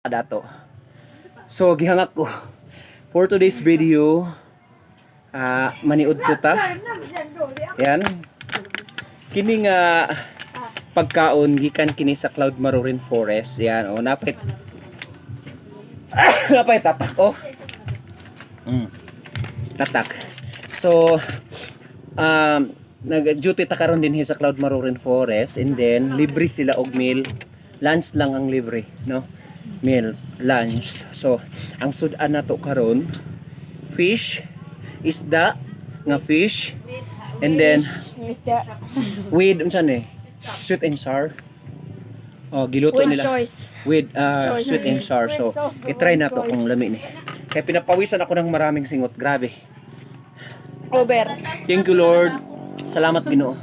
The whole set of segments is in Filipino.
dato. So gihangak ko for today's video, maniud ko ta. Yan. Kini nga pagkaon gikan kini sa Cloud Marorin Forest. Yan, oh, napit. Napay tatak oh. Tatak. So nag-duty ta karon din sa Cloud Marorin Forest, and then libre sila og meal. Lunch lang ang libre, no? Meal, lunch. So, ang sudan na to karon, fish, isda, nga fish, and then with unsan sweet and sour. Oh, giluto With nila choice. with sweet and sour. So, i-try na to kung lami ni. Kaya pinapawisan ako ng maraming singot. Grabe. Over. Thank you, Lord. Salamat, Ginoo,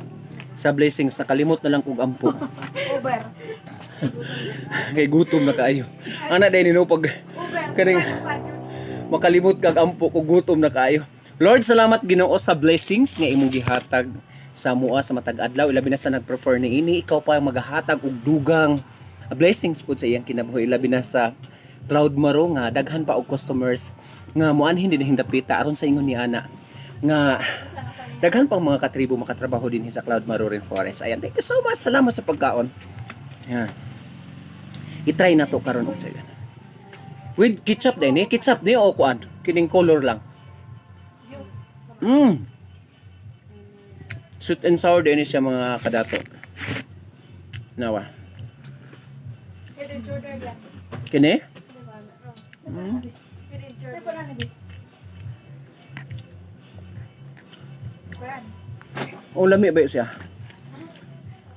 sa blessings. Nakalimot na lang kog ampo. Over. Kay gutom na kaayo. Ana day nino pag kaning makalimot kag ampo ko, gutom na kaayo. Lord, salamat Ginoo sa blessings nga imong gihatag sa mua sa matag adlaw. Ilabi na sa nag-prefer ni ini, ikaw pa ang maghahatag og dugang blessings pud sa iyang kinabuhi. Ilabi na sa Cloud Maro nga daghan pa og customers nga muanhin din hindapita aron sa ingon ni ana nga daghan pang mga katribo makatrabaho din sa Cloud Marorin Forest. Ayan, thank you so much. Salamat sa pagkaon. Yan. I-try na to karon og sayo. With ketchup din ketchup ni o kuan, kining color lang. Sweet and sour din siya mga kadato. Nawa. Kini? O lami ba siya?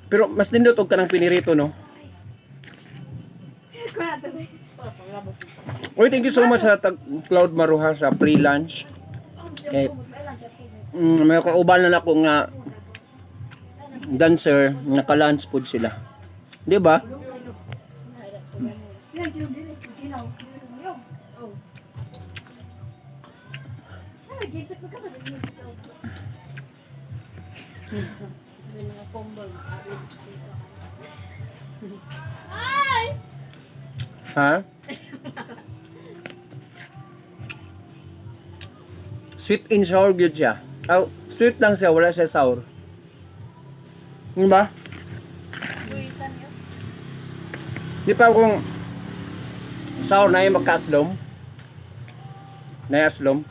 Pero mas nindot og kanang pinirito, no? Oy, thank you so much sa Cloud Maruha sa free lunch. Okay. May kaubal na ako nga dancer, naka-lunch food sila. 'Di ba? Ha? Sweet and sour good siya. Oh, sweet lang siya, wala siya sour. Ano ba? Di pa kung sour na yung magka-aslom. Na-aslom.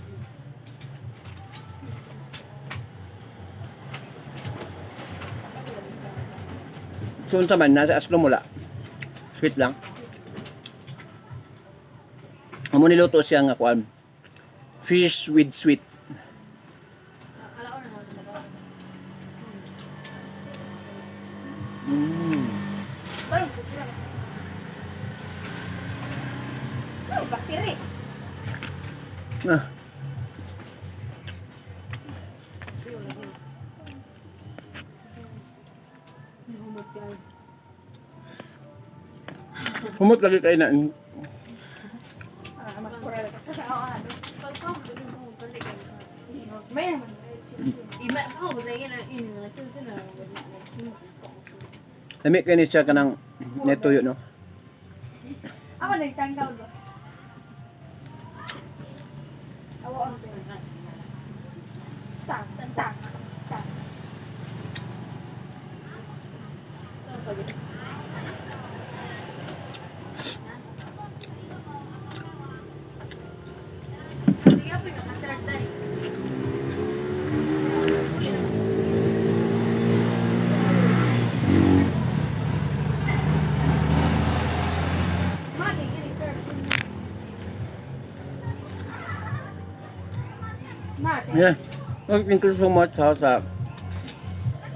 So, unsa man, nasa aslom wala. Sweet lang. Amo niluto siya nga kuan. Fish with sweet. Bakteri. Ah. Humot lagi kayo na. Lami kayo ni siya kanang netuyo, no? Ako nagtanggal ba? Awa ang stang, tang. Yeah. Thank you so much sa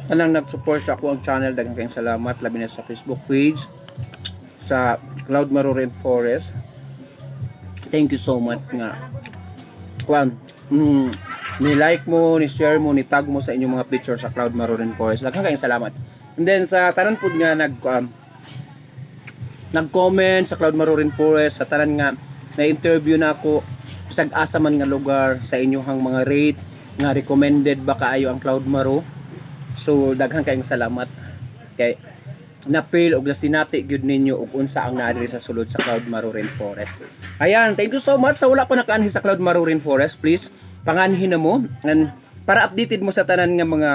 kanang nag-support sa ako ang channel. Daghang kayong salamat, labi na sa Facebook page sa Cloud Marorin Forest. Thank you so much nga kuan ni-like mo, ni-share mo, ni-tag mo sa inyong mga picture sa Cloud Marorin Forest. Daghang kayong salamat. And then sa tanan pud nga nag-comment sa Cloud Marorin Forest, sa tanan nga na-interview na ako sa asa man nga lugar, sa inyong mga rate nga recommended ba kaayo ang Cloud Maro. So daghang kayong salamat. Kay na feel og nasinati gyud ninyo og unsa ang naa diri sa sulod sa Cloud Marurin Forest. Ayan, thank you so much sa wala pa nakaanhi sa Cloud Marurin Forest, please panganhin na mo and para updated mo sa tanan nga mga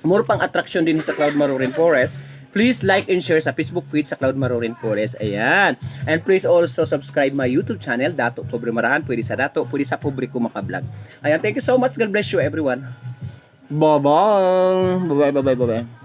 more pang attraction din sa Cloud Marurin Forest. Please like and share sa Facebook feed sa Cloud Marurin Forest. Ayan. And please also subscribe my YouTube channel, Dato Pobre Marahan. Pwede sa Dato, pwede sa Pobre ko makablog. Ayan, thank you so much. God bless you everyone. Bye-bye. Bye-bye, bye-bye, bye-bye.